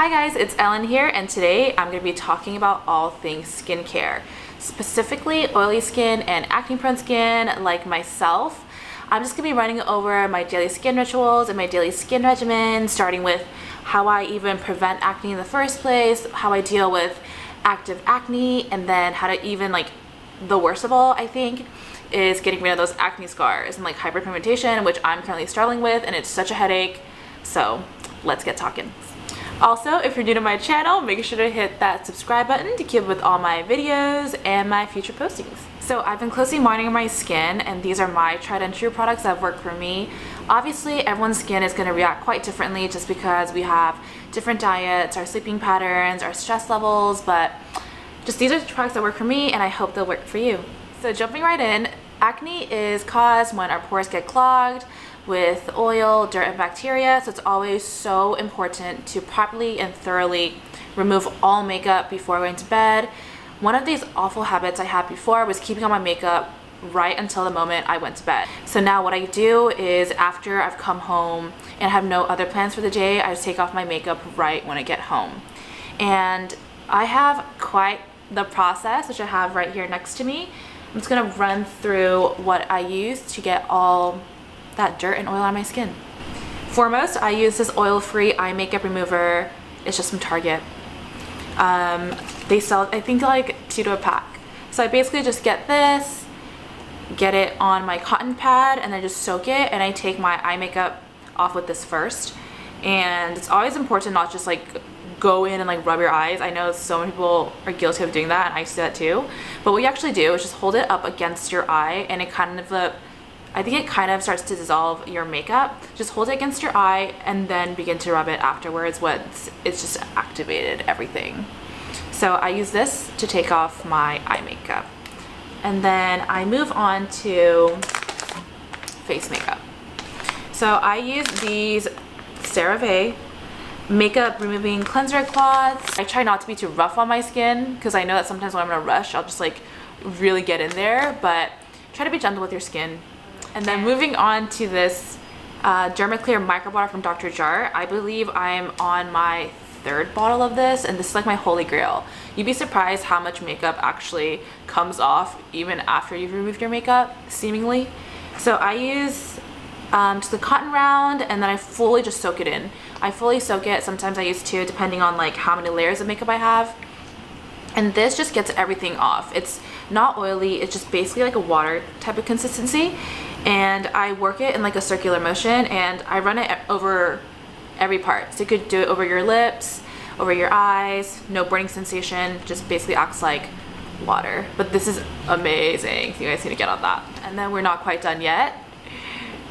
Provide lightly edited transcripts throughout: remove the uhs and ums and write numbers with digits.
Hi guys, it's Ellen here, and today I'm going to be talking about all things skincare, specifically oily skin and acne-prone skin like myself. I'm just going to be running over my daily skin rituals and my daily skin regimen, starting with how I even prevent acne in the first place, how I deal with active acne, and then how to even, the worst of all, I think, is getting rid of those acne scars and hyperpigmentation, which I'm currently struggling with, and it's such a headache. So let's get talking. Also, if you're new to my channel, make sure to hit that subscribe button to keep up with all my videos and my future postings. So I've been closely monitoring my skin, and these are my tried and true products that work for me. Obviously, everyone's skin is going to react quite differently just because we have different diets, our sleeping patterns, our stress levels, but just these are the products that work for me, and I hope they'll work for you. So jumping right in, acne is caused when our pores get clogged with oil, dirt, and bacteria, so it's always so important to properly and thoroughly remove all makeup before going to bed. One of these awful habits I had before was keeping on my makeup right until the moment I went to bed. So now what I do is after I've come home and have no other plans for the day, I just take off my makeup right when I get home. And I have quite the process, which I have right here next to me. I'm just gonna run through what I use to get all that dirt and oil on my skin. Foremost, I use this oil-free eye makeup remover. It's just from Target. They sell, I think, like $2 a pack. So I basically just get this, get it on my cotton pad, and then just soak it, and I take my eye makeup off with this first. And it's always important not just go in and rub your eyes. I know so many people are guilty of doing that, and I used to do that too. But what you actually do is just hold it up against your eye, and I think it kind of starts to dissolve your makeup. Just hold it against your eye and then begin to rub it afterwards. It's just activated everything. So I use this to take off my eye makeup. And then I move on to face makeup. So I use these CeraVe makeup removing cleanser cloths. I try not to be too rough on my skin because I know that sometimes when I'm in a rush, I'll just really get in there, but try to be gentle with your skin. And then moving on to this Dermaclear Microwater from Dr. Jart. I believe I'm on my third bottle of this, and this is my holy grail. You'd be surprised how much makeup actually comes off even after you've removed your makeup, seemingly. So I use just the cotton round, and then I fully just soak it in. I fully soak it. Sometimes I use 2, depending on how many layers of makeup I have. And this just gets everything off. It's not oily, it's just basically a water type of consistency. And I work it in a circular motion, and I run it over every part. So you could do it over your lips, over your eyes, no burning sensation, just basically acts like water. But this is amazing, you guys need to get on that. And then we're not quite done yet.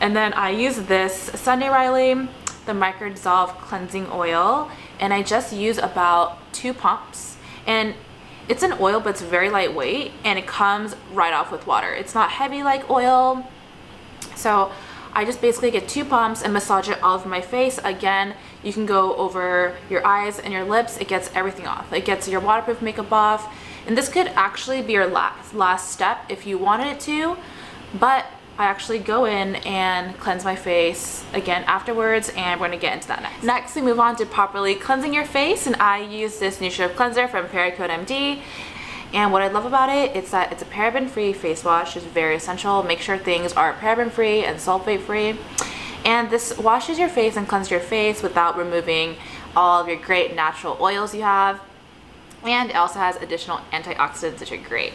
And then I use this Sunday Riley, the Micro Dissolve Cleansing Oil, and I just use about 2 pumps. And it's an oil, but it's very lightweight, and it comes right off with water. It's not heavy like oil. So I just basically get 2 pumps and massage it all over my face. Again, you can go over your eyes and your lips. It gets everything off. It gets your waterproof makeup off. And this could actually be your last step if you wanted it to, but I actually go in and cleanse my face again afterwards, and we're gonna get into that next. Next, we move on to properly cleansing your face, and I use this Nutritive cleanser from Perricone MD. And what I love about it is that it's a paraben-free face wash. It's very essential. Make sure things are paraben-free and sulfate-free. And this washes your face and cleanses your face without removing all of your great natural oils you have. And it also has additional antioxidants, which are great.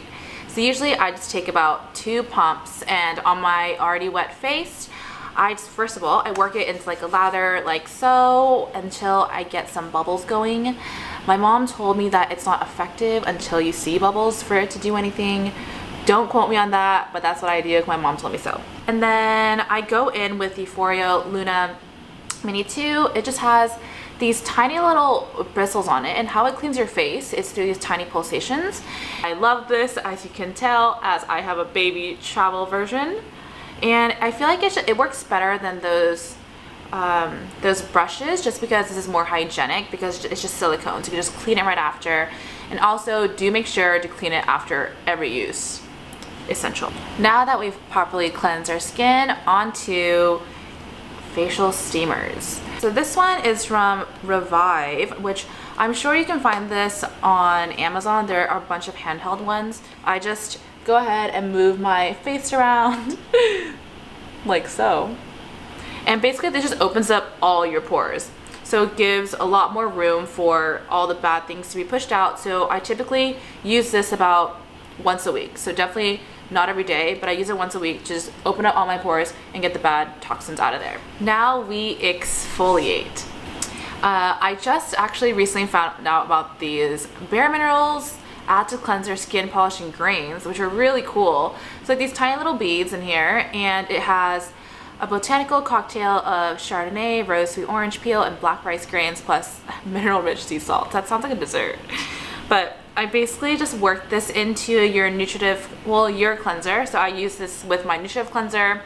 So usually I just take about 2 pumps, and on my already wet face, first of all, I work it into a lather like so until I get some bubbles going. My mom told me that it's not effective until you see bubbles for it to do anything. Don't quote me on that, but that's what I do. My mom told me so. And then I go in with the Foreo Luna Mini 2. It just has these tiny little bristles on it, and how it cleans your face is through these tiny pulsations. I love this, as you can tell, as I have a baby travel version. And I feel like it works better than those brushes, just because this is more hygienic, because it's just silicone, so you can just clean it right after. And also do make sure to clean it after every use. Essential. Now that we've properly cleansed our skin, onto facial steamers. So this one is from Revive, which I'm sure you can find this on Amazon. There are a bunch of handheld ones. I just go ahead and move my face around like so. And basically this just opens up all your pores. So it gives a lot more room for all the bad things to be pushed out. So I typically use this about once a week. So definitely not every day, but I use it once a week to just open up all my pores and get the bad toxins out of there. Now we exfoliate. I just actually recently found out about these bareMinerals Acid Cleanser Skin Polishing Grains, which are really cool. It's like these tiny little beads in here, and it has a botanical cocktail of Chardonnay, rose sweet orange peel, and black rice grains, plus mineral-rich sea salt. That sounds like a dessert. But I basically just work this into your Nutritive, well, your cleanser. So I use this with my Nutritive cleanser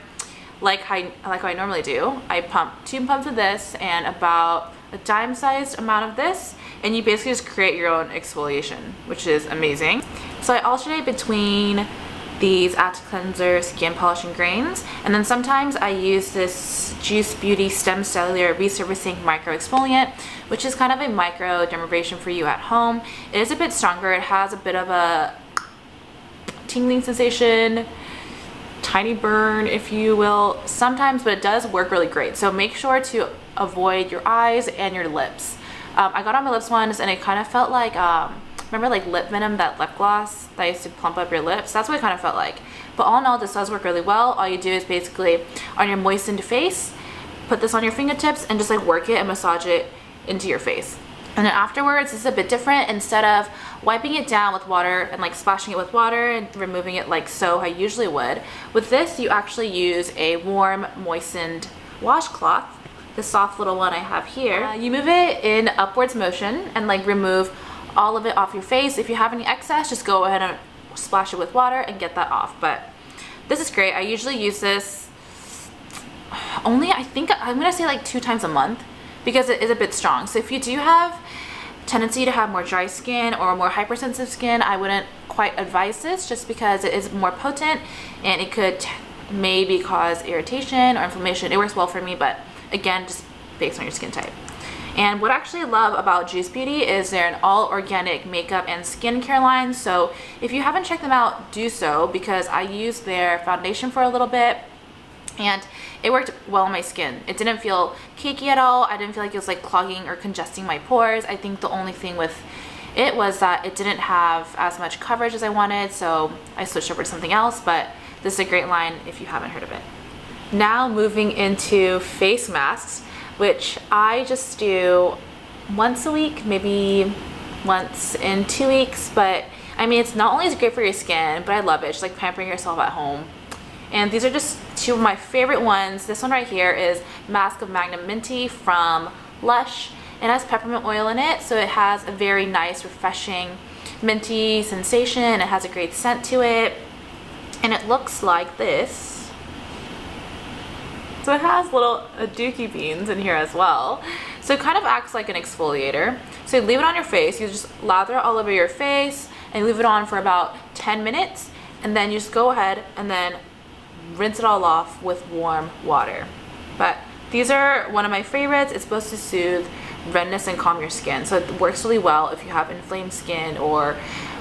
like I normally do. I pump 2 pumps of this and about a dime-sized amount of this, and you basically just create your own exfoliation, which is amazing. So I alternate between these Acid Cleanser Skin Polishing Grains, and then sometimes I use this Juice Beauty Stem Cellular Resurfacing Micro-Exfoliant, which is kind of a micro dermabrasion for you at home. It is a bit stronger. It has a bit of a tingling sensation, tiny burn if you will sometimes, but it does work really great. So make sure to avoid your eyes and your lips. I got on my lips once and it kind of felt like remember like lip venom, that lip gloss that used to plump up your lips? That's what it kind of felt like. But all in all, this does work really well. All you do is basically on your moistened face, put this on your fingertips and just like work it and massage it into your face. And then afterwards, this is a bit different. Instead of wiping it down with water and like splashing it with water and removing it like so I usually would, with this you actually use a warm moistened washcloth, the soft little one I have here. You move it in upwards motion and like remove all of it off your face. If you have any excess, just go ahead and splash it with water and get that off. But this is great. I usually use this only, I think I'm gonna say like 2 times a month because it is a bit strong. So if you do have tendency to have more dry skin or more hypersensitive skin, I wouldn't quite advise this just because it is more potent and it could maybe cause irritation or inflammation. It works well for me, but again, just based on your skin type. And what I actually love about Juice Beauty is they're an all organic makeup and skincare line. So if you haven't checked them out, do so, because I used their foundation for a little bit and it worked well on my skin. It didn't feel cakey at all. I didn't feel like it was like clogging or congesting my pores. I think the only thing with it was that it didn't have as much coverage as I wanted, so I switched over to something else, but this is a great line if you haven't heard of it. Now moving into face masks, which I just do once a week, maybe once in 2 weeks. But I mean, it's not only is it great for your skin, but I love it. It's like pampering yourself at home. And these are just 2 of my favorite ones. This one right here is Mask of Magnaminty from LUSH. It has peppermint oil in it, so it has a very nice, refreshing, minty sensation. It has a great scent to it. And it looks like this. So it has little dookie beans in here as well. So it kind of acts like an exfoliator. So you leave it on your face, you just lather it all over your face and leave it on for about 10 minutes. And then you just go ahead and then rinse it all off with warm water. But these are one of my favorites. It's supposed to soothe redness and calm your skin. So it works really well if you have inflamed skin or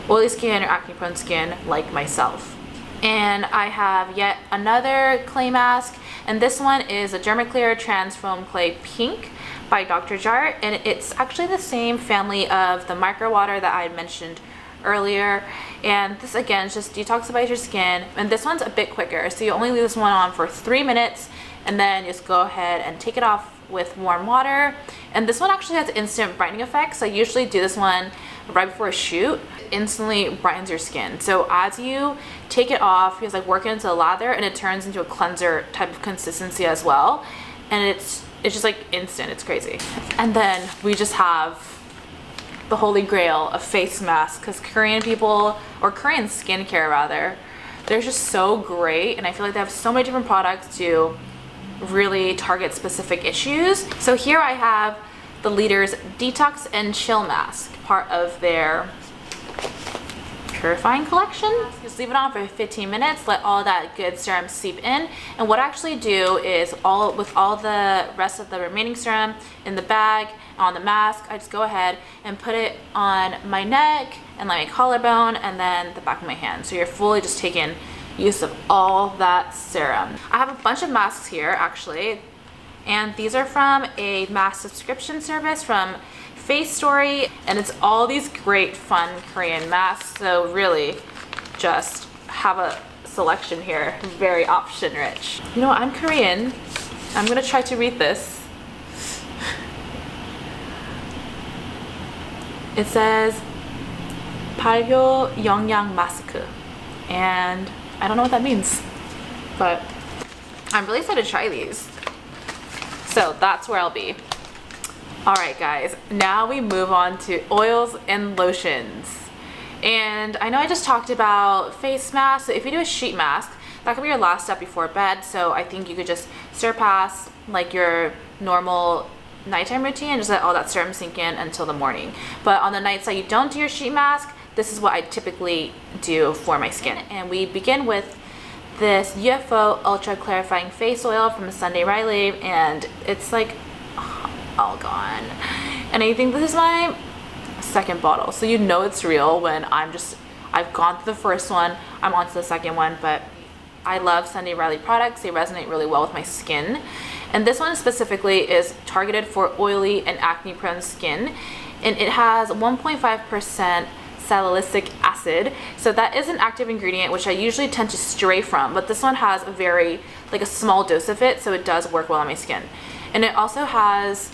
oily skin or acne-prone skin like myself. And I have yet another clay mask, and this one is a Dermaclear Trans Foam Clay Pink by Dr. Jart, and it's actually the same family of the Microwater that I had mentioned earlier. And this again just detoxifies your skin, and this one's a bit quicker, so you only leave this one on for 3 minutes and then just go ahead and take it off with warm water. And this one actually has instant brightening effects. I usually do this one right before a shoot. It instantly brightens your skin. So as you take it off, you just like work it into the lather and it turns into a cleanser type of consistency as well. And it's just like instant. It's crazy. And then we just have the holy grail of face masks, because Korean people, or Korean skincare rather, they're just so great, and I feel like they have so many different products to really target specific issues. So here I have the Leader's Detox and Chill Mask, part of their purifying collection. Just leave it on for 15 minutes, let all that good serum seep in. And what I actually do is with all the rest of the remaining serum in the bag, on the mask, I just go ahead and put it on my neck and like my collarbone and then the back of my hand. So you're fully just taking use of all that serum. I have a bunch of masks here actually, and these are from a mask subscription service from Facestory, and it's all these great fun Korean masks. So really just have a selection here, very option rich. You know, I'm Korean. I'm gonna try to read this. It says 발효 영양 마스크, and I don't know what that means, but I'm really excited to try these. So that's where I'll be. Alright guys, now we move on to oils and lotions. And I know I just talked about face masks. So if you do a sheet mask, that could be your last step before bed. So I think you could just surpass like your normal nighttime routine and just let all that serum sink in until the morning. But on the nights that you don't do your sheet mask, this is what I typically do for my skin. And we begin with this U.F.O Ultra Clarifying Face Oil from Sunday Riley, and it's like all gone. And I think this is my second bottle, so you know it's real when I've gone through the first one, I'm on to the second one. But I love Sunday Riley products. They resonate really well with my skin, and this one specifically is targeted for oily and acne prone skin, and it has 1.5% salicylic acid, so that is an active ingredient which I usually tend to stray from, but this one has a small dose of it, so it does work well on my skin. And it also has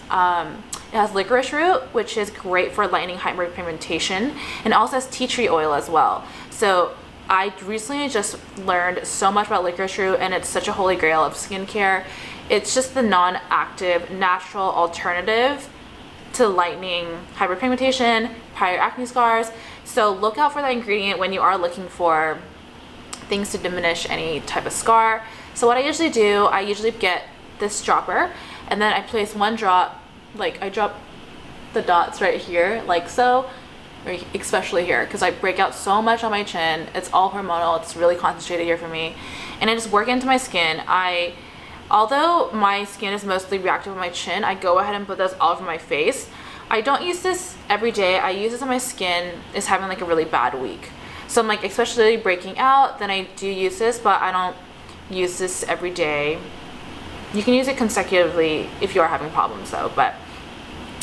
licorice root, which is great for lightening hyperpigmentation, and it also has tea tree oil as well. So I recently just learned so much about licorice root, and it's such a holy grail of skincare. It's just the non-active natural alternative to lightening hyperpigmentation, prior acne scars. So look out for that ingredient when you are looking for things to diminish any type of scar. So what I usually do, I usually get this dropper, and then I place one drop, like I drop the dots right here, like so, or especially here, because I break out so much on my chin. It's all hormonal, it's really concentrated here for me. And I just work into my skin. Although my skin is mostly reactive on my chin, I go ahead and put this all over my face. I don't use this every day. I use this on my skin is having like a really bad week. So I'm like, especially breaking out, then I do use this, but I don't use this every day. You can use it consecutively if you are having problems though, but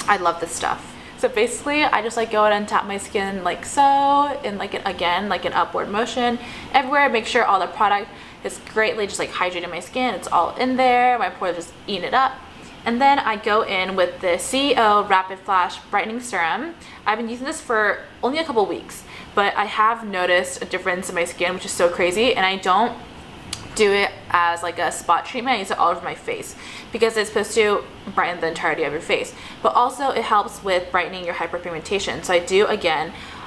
I love this stuff. So basically I just like go ahead and tap my skin like so, in like an upward motion everywhere. Make sure all the product is greatly just like hydrating my skin. It's all in there. My pores just eating it up. And then I go in with the C.E.O Rapid Flash Brightening Serum. I've been using this for only a couple weeks, but I have noticed a difference in my skin, which is so crazy. And I don't do it as like a spot treatment. I use it all over my face because it's supposed to brighten the entirety of your face, but also it helps with brightening your hyperpigmentation. So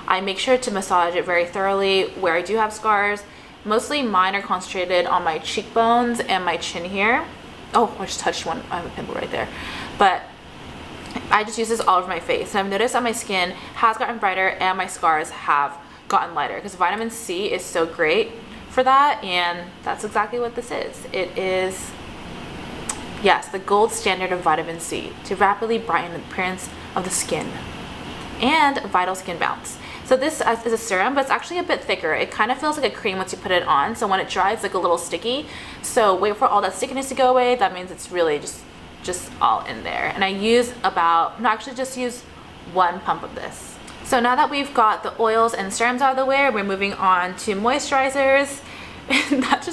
I make sure to massage it very thoroughly where I do have scars. Mostly mine are concentrated on my cheekbones and my chin here. Oh, I just touched one. I have a pimple right there. But I just use this all over my face. And I've noticed that my skin has gotten brighter and my scars have gotten lighter because vitamin C is so great for that. And that's exactly what this is. It is, yes, the gold standard of vitamin C to rapidly brighten the appearance of the skin and vital skin bounce. So this is a serum, but it's actually a bit thicker. It kind of feels like a cream once you put it on. So when it dries, it's like a little sticky. So wait for all that stickiness to go away. That means it's really just all in there. And I use just use one pump of this. So now that we've got the oils and serums out of the way, we're moving on to moisturizers. And that's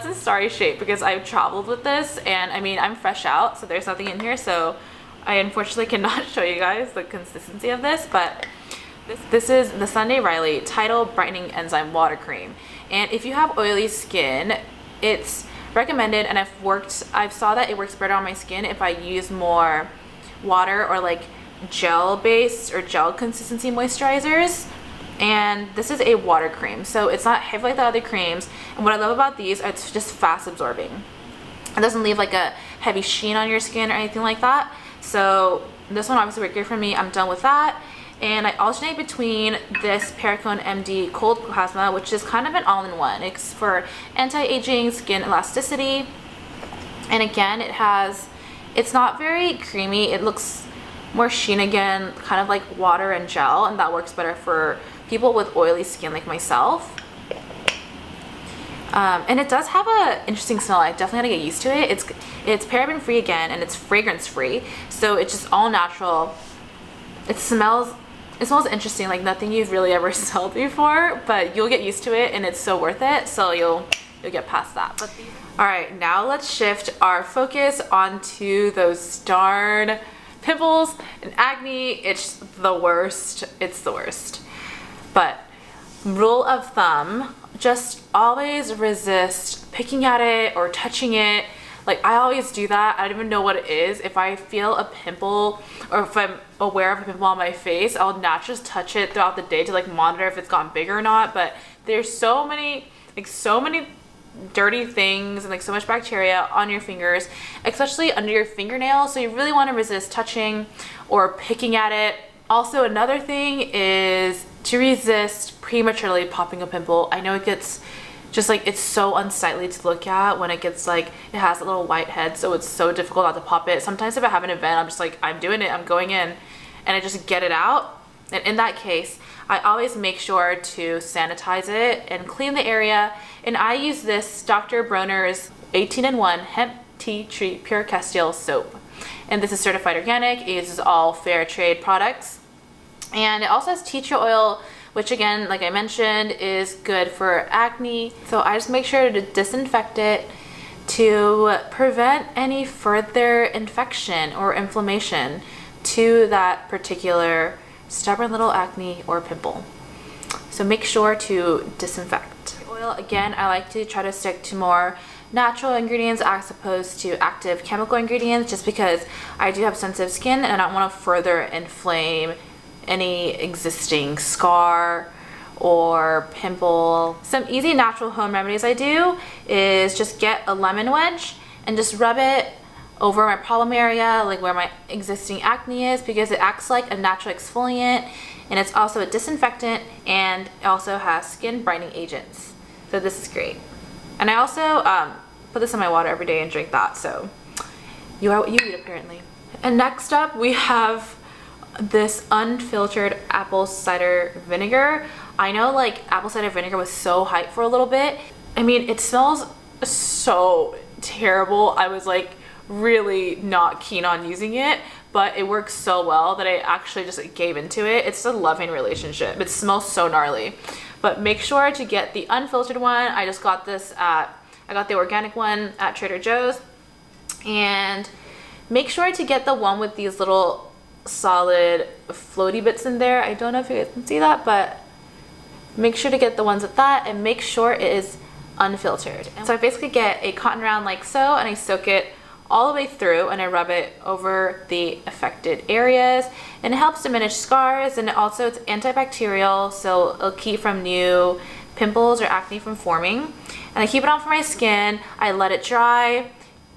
a starry shape because I've traveled with this, and I mean, I'm fresh out, so there's nothing in here. So I unfortunately cannot show you guys the consistency of this, but this is the Sunday Riley Tidal Brightening Enzyme Water Cream. And if you have oily skin, it's recommended, and I've saw that it works better on my skin if I use more water or like gel based or gel consistency moisturizers. And this is a water cream, so it's not heavy like the other creams. And what I love about these, it's just fast absorbing. It doesn't leave like a heavy sheen on your skin or anything like that. So this one obviously worked great for me. I'm done with that. And I alternate between this Perricone MD Cold Plasma, which is kind of an all-in-one. It's for anti-aging, skin elasticity. And again, it's not very creamy. It looks more sheen again, kind of like water and gel, and that works better for people with oily skin like myself. And it does have an interesting smell. I definitely had to get used to it. It's paraben free again, and it's fragrance free, so it's just all natural. It smells interesting, like nothing you've really ever smelled before, but you'll get used to it, and it's so worth it. So you'll get past that. All right, now let's shift our focus onto those darn pimples and acne. It's the worst. It's the worst. But rule of thumb, just always resist picking at it or touching it. Like, I always do that. I don't even know what it is. If I feel a pimple or if I'm aware of a pimple on my face, I'll not just touch it throughout the day to like monitor if it's gotten bigger or not. But there's so many dirty things and like so much bacteria on your fingers, especially under your fingernails. So you really want to resist touching or picking at it. Also, another thing is to resist prematurely popping a pimple. I know it gets just like, it's so unsightly to look at when it gets like, it has a little white head, so it's so difficult not to pop it. Sometimes if I have an event, I'm just like, I'm doing it, I'm going in, and I just get it out. And in that case, I always make sure to sanitize it and clean the area. And I use this Dr. Bronner's 18-in-1 Hemp Tea Tree Pure Castile Soap. And this is certified organic. It uses all fair trade products. And it also has tea tree oil, which again, like I mentioned, is good for acne. So I just make sure to disinfect it to prevent any further infection or inflammation to that particular stubborn little acne or pimple. So make sure to disinfect. Oil, again, I like to try to stick to more natural ingredients as opposed to active chemical ingredients, just because I do have sensitive skin and I don't want to further inflame any existing scar or pimple. Some easy natural home remedies I do is just get a lemon wedge and just rub it over my problem area, like where my existing acne is, because it acts like a natural exfoliant, and it's also a disinfectant, and it also has skin brightening agents. So this is great. And I also put this in my water every day and drink that, so you are what you eat apparently. And next up we have this unfiltered apple cider vinegar. I know like apple cider vinegar was so hyped for a little bit. I mean, it smells so terrible. I was like really not keen on using it, but it works so well that I actually just gave into it. It's a loving relationship. It smells so gnarly. But make sure to get the unfiltered one. I just got this I got the organic one at Trader Joe's. And make sure to get the one with these little solid floaty bits in there. I don't know if you guys can see that, but make sure to get the ones with that, and make sure it is unfiltered. And so I basically get a cotton round like so, and I soak it all the way through, and I rub it over the affected areas, and it helps diminish scars, and also it's antibacterial, so it'll keep from new pimples or acne from forming. And I keep it on for my skin. I let it dry.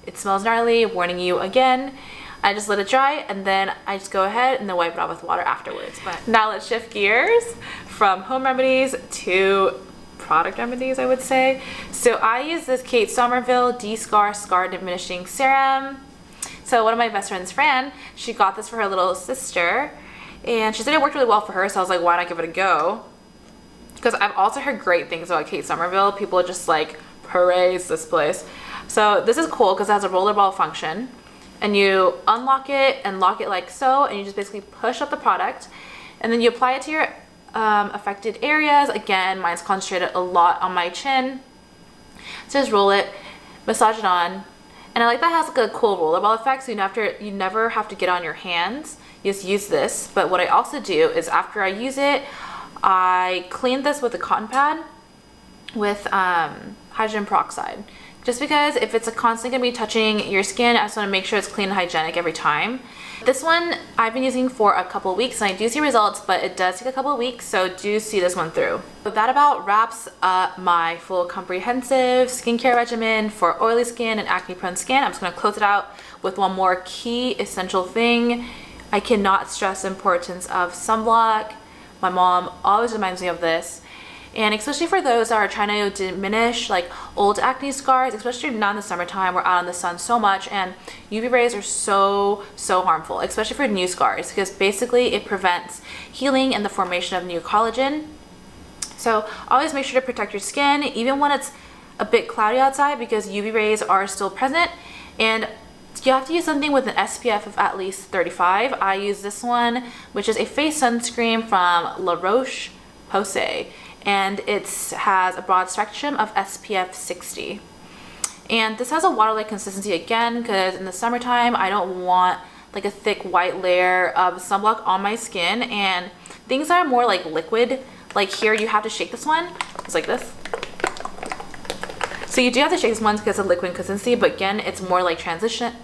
It smells gnarly, warning you again. I just let it dry, and then I just go ahead and then wipe it off with water afterwards. But now let's shift gears from home remedies to product remedies, I would say. So I use this Kate Somerville De-Scar Scar Diminishing Serum. So one of my best friends, Fran, she got this for her little sister, and she said it worked really well for her, so I was like, why not give it a go? Because I've also heard great things about Kate Somerville. People just like praise this place. So this is cool because it has a rollerball function, and you unlock it and lock it like so, and you just basically push up the product, and then you apply it to your affected areas. Again, mine's concentrated a lot on my chin. So just roll it, massage it on, and I like that it has like a cool rollerball effect, so you never have to get on your hands. You just use this. But what I also do is after I use it, I clean this with a cotton pad with hydrogen peroxide. Just because if it's constantly going to be touching your skin, I just want to make sure it's clean and hygienic every time. This one I've been using for a couple weeks, and I do see results, but it does take a couple of weeks, so do see this one through. So that about wraps up my full comprehensive skincare regimen for oily skin and acne prone skin. I'm just going to close it out with one more key essential thing. I cannot stress the importance of sunblock. My mom always reminds me of this. And especially for those that are trying to diminish like old acne scars, especially now in the summertime, we're out in the sun so much, and UV rays are so harmful, especially for new scars, because basically it prevents healing and the formation of new collagen. So always make sure to protect your skin, even when it's a bit cloudy outside, because UV rays are still present, and you have to use something with an SPF of at least 35. I use this one, which is a face sunscreen from La Roche-Posay, and it has a broad spectrum of SPF 60. And this has a water-like consistency again, because in the summertime I don't want like a thick white layer of sunblock on my skin, and things that are more like liquid, like here you have to shake this one, it's like this. So you do have to shake this one because of liquid consistency, but again, it's more like translucent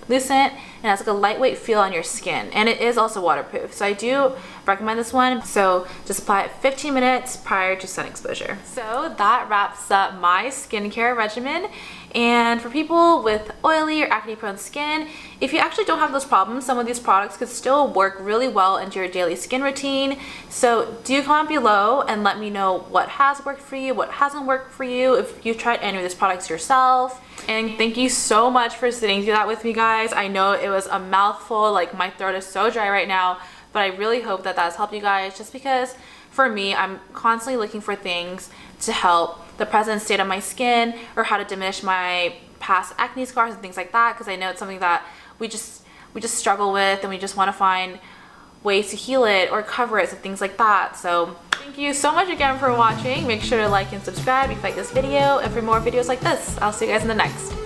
and has like a lightweight feel on your skin, and it is also waterproof. So I do recommend this one. So just apply it 15 minutes prior to sun exposure. So that wraps up my skincare regimen. And for people with oily or acne prone skin, if you actually don't have those problems, some of these products could still work really well into your daily skin routine. So do comment below and let me know what has worked for you, what hasn't worked for you, if you've tried any of these products yourself. And thank you so much for sitting through that with me, guys. I know it was a mouthful, like my throat is so dry right now, but I really hope that that's helped you guys, just because for me, I'm constantly looking for things to help the present state of my skin, or how to diminish my past acne scars and things like that, because I know it's something that we just struggle with, and we just want to find ways to heal it or cover it and things like that. So thank you so much again for watching. Make sure to like and subscribe if you like this video, and for more videos like this, I'll see you guys in the next.